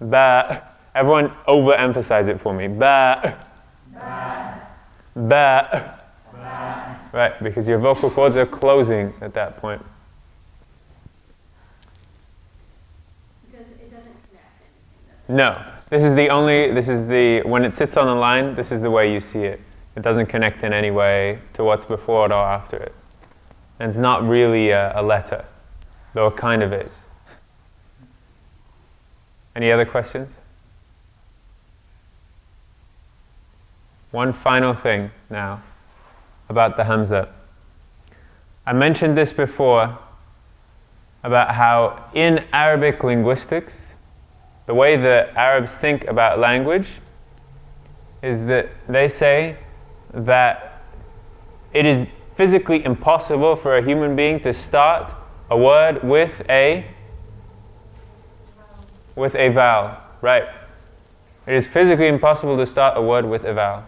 ba. Everyone overemphasize it for me. Ba, ba, ba. Right, because your vocal cords are closing at that point. Because it doesn't connect anything. No, when it sits on the line, this is the way you see it. It doesn't connect in any way to what's before it or after it. And it's not really a letter, though it kind of is. Any other questions? One final thing now about the Hamza. I mentioned this before about how in Arabic linguistics, the way the Arabs think about language is that they say that it is physically impossible for a human being to start a word with a vowel. Right. It is physically impossible to start a word with a vowel.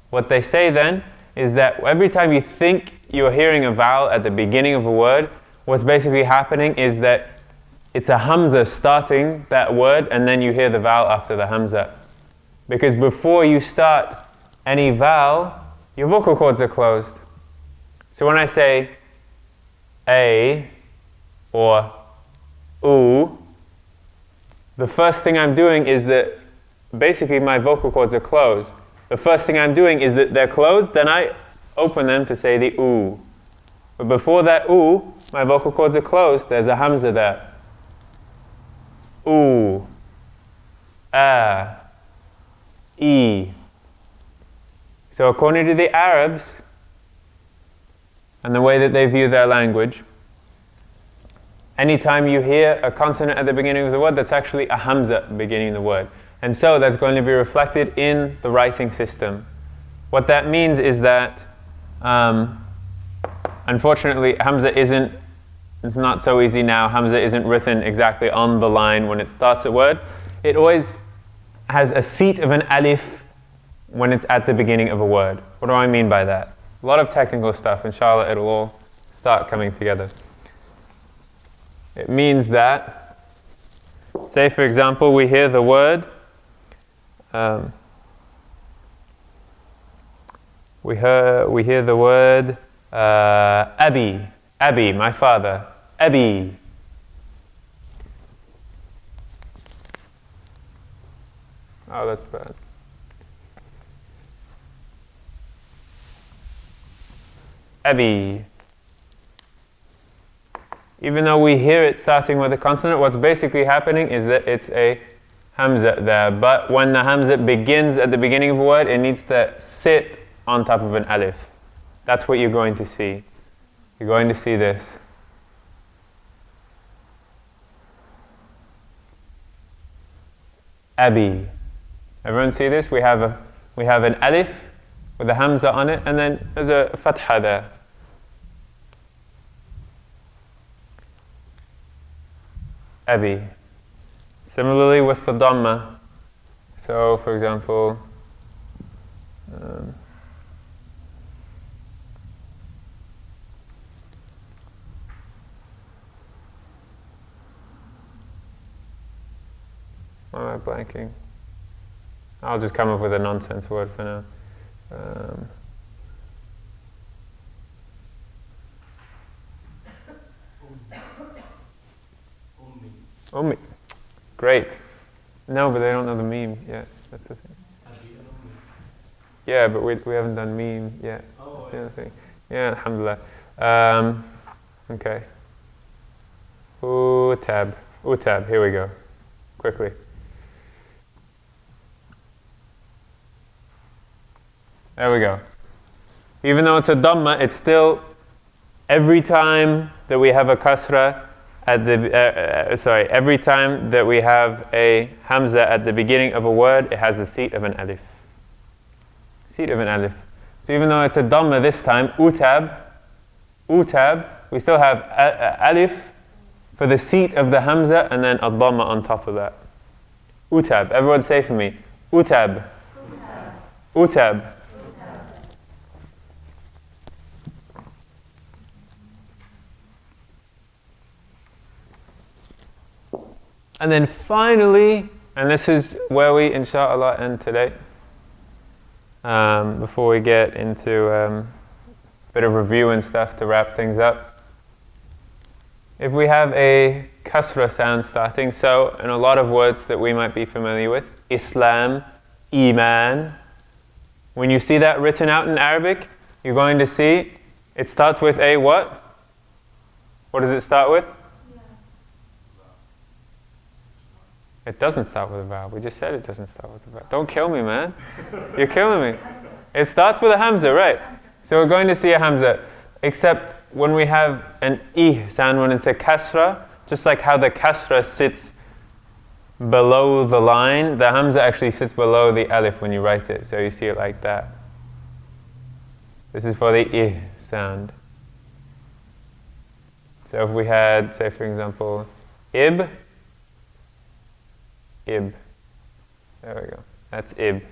What they say then is that every time you think you're hearing a vowel at the beginning of a word, what's basically happening is that it's a Hamza starting that word and then you hear the vowel after the Hamza. Because before you start any vowel, your vocal cords are closed. So when I say a or oo, the first thing I'm doing is that basically my vocal cords are closed. The first thing I'm doing is that they're closed, then I open them to say the oo. But before that oo, my vocal cords are closed, there's a Hamza there. Oo, a, e. So according to the Arabs, and the way that they view their language, anytime you hear a consonant at the beginning of the word, that's actually a Hamza beginning the word. And so that's going to be reflected in the writing system. What that means is that, unfortunately, it's not so easy now. Hamza isn't written exactly on the line when it starts a word. It always has a seat of an alif when it's at the beginning of a word. What do I mean by that? A lot of technical stuff. Inshallah, it'll all start coming together. It means that, say for example, we hear the word, we hear the word Abi, Abi, my father, Abi. Oh, that's bad. Abi. Even though we hear it starting with a consonant, what's basically happening is that it's a Hamza there. But when the Hamza begins at the beginning of a word, it needs to sit on top of an alif. That's what you're going to see. You're going to see this. Abi. Everyone see this? We have an alif with a hamza on it, and then there's a fatha there. Abi. Similarly with the dhamma. So, for example, why am I blanking? I'll just come up with a nonsense word for now. Ummi. Great. No, but they don't know the meme yet. That's the thing. Yeah, but we haven't done meme yet. That's the other thing. Yeah, alhamdulillah. Okay. Utab. Utab. Here we go. Quickly. There we go. Even though it's a dhamma, it's still every time that we have a kasra at the every time that we have a hamza at the beginning of a word, it has the seat of an alif. Seat of an alif. So even though it's a dhamma this time, utab, we still have alif for the seat of the hamza and then a dhamma on top of that. Utab. Everyone say for me. Utab. Utab. And then finally, and this is where we inshallah end today, before we get into a bit of review and stuff to wrap things up. If we have a kasra sound starting, so in a lot of words that we might be familiar with, Islam, Iman, when you see that written out in Arabic, you're going to see it starts with a what? What does it start with? It doesn't start with a vowel. We just said it doesn't start with a vowel. Don't kill me, man. You're killing me. It starts with a hamza, right? So we're going to see a hamza. Except when we have an I sound, when it's a kasra, just like how the kasra sits below the line, the hamza actually sits below the alif when you write it. So you see it like that. This is for the I sound. So if we had, say for example, ib. There we go. That's ib.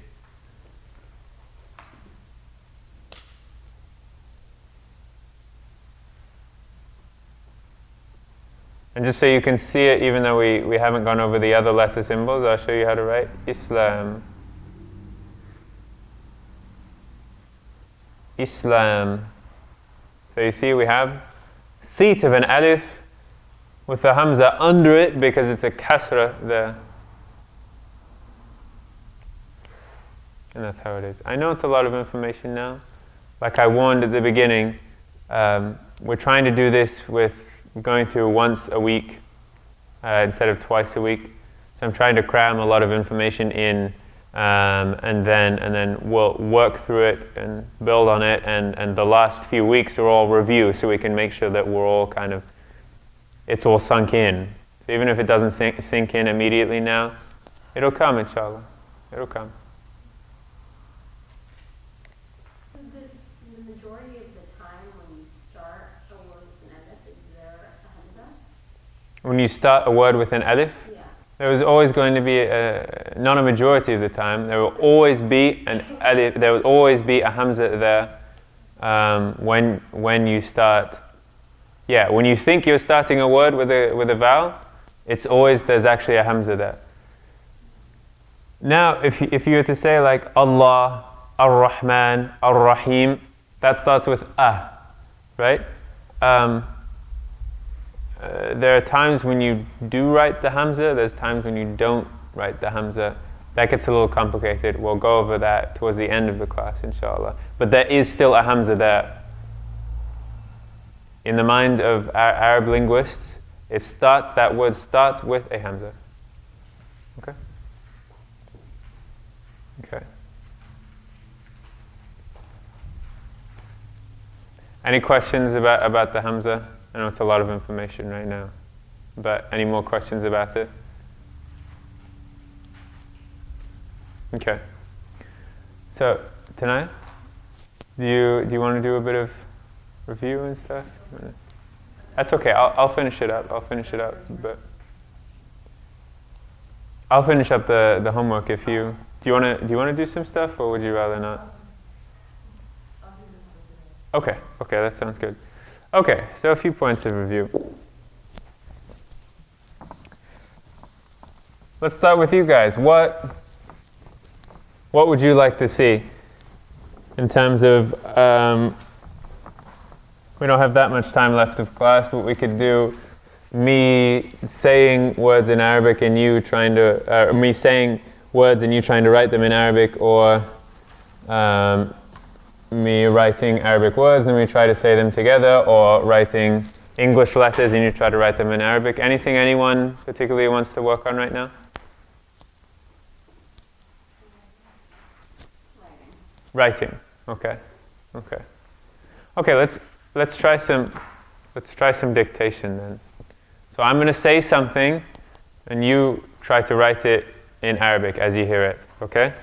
And just so you can see it, even though we haven't gone over the other letter symbols, I'll show you how to write Islam. Islam. So you see we have seat of an alif with the hamza under it because it's a kasra there. And that's how it is. I know it's a lot of information now. Like I warned at the beginning, we're trying to do this with going through once a week instead of twice a week. So I'm trying to cram a lot of information in, and then we'll work through it and build on it. And the last few weeks are all review, so we can make sure that we're all it's all sunk in. So even if it doesn't sink in immediately now, it'll come, inshallah. It'll come. When you start a word with an alif, there was always going to be not a majority of the time. There will always be an alif. There will always be a hamza there when you start. Yeah, when you think you're starting a word with a vowel, there's actually a hamza there. Now, if you were to say like Allah, Ar-Rahman, Ar-Rahim, that starts with right? There are times when you do write the hamza, there's times when you don't write the hamza. That gets a little complicated. We'll go over that towards the end of the class, inshallah. But there is still a hamza there. In the mind of Arab linguists, that word starts with a hamza. Okay? Okay. Any questions about the Hamza? I know it's a lot of information right now, but any more questions about it? Okay. So tonight, do you want to do a bit of review and stuff? That's okay. I'll finish it up. But I'll finish up the homework if you do. You want to do some stuff, or would you rather not? Okay, that sounds good. Okay, so a few points of review. Let's start with you guys. What would you like to see in terms of, we don't have that much time left of class, but we could do me saying words in Arabic and you trying to, me saying words and you trying to write them in Arabic, or me writing Arabic words and we try to say them together, or writing English letters and you try to write them in Arabic. Anything anyone particularly wants to work on right now? Writing. Okay. Let's try some dictation then. So I'm going to say something and you try to write it in Arabic as you hear it, okay?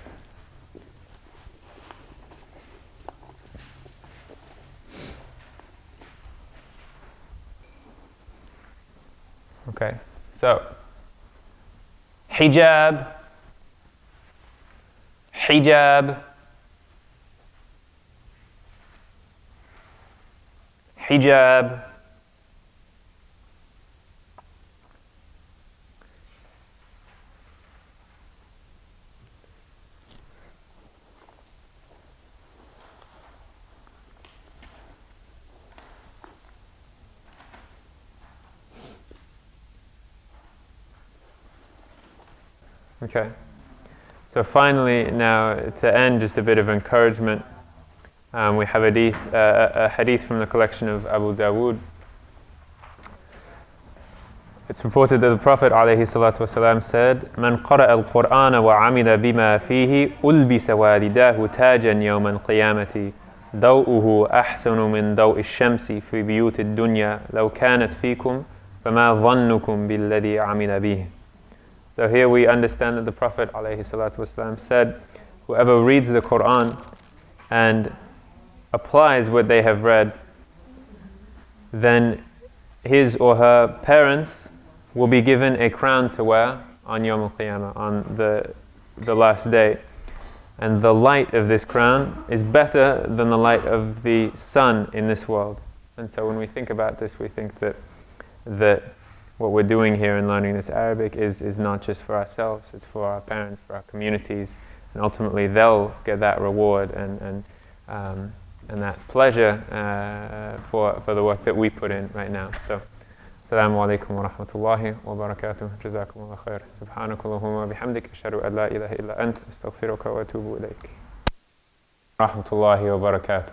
Okay, so hijab, hijab, hijab, okay. So finally, now to end, just a bit of encouragement. We have a hadith from the collection of Abu Dawood. It's reported that the Prophet ﷺ said, "Man qara'a al-Qur'ana wa 'amila bima fihi ulbisa walidahu tajan yawm al-qiyamati daw'uhu ahsanu min daw'i ash-shamsi fi biyut ad-dunya law kanat fikum fama dhannukum billadhi 'amila bihi." So here we understand that the Prophet ﷺ said, whoever reads the Qur'an and applies what they have read, then his or her parents will be given a crown to wear on Yawm al-Qiyamah, on the last day. And the light of this crown is better than the light of the sun in this world. And so when we think about this, we think that what we're doing here in learning this Arabic is not just for ourselves, it's for our parents, for our communities, and ultimately they'll get that reward and that pleasure for the work that we put in right now. So, Assalamu alaikum wa rahmatullahi wa barakatuh. Jazakumullah khair. Subhanakallahumma bihamdik. Ashhadu an la ilaha illa ant. Astaghfiruka wa atubu ilayk. Rahmatullahi wa barakatuh.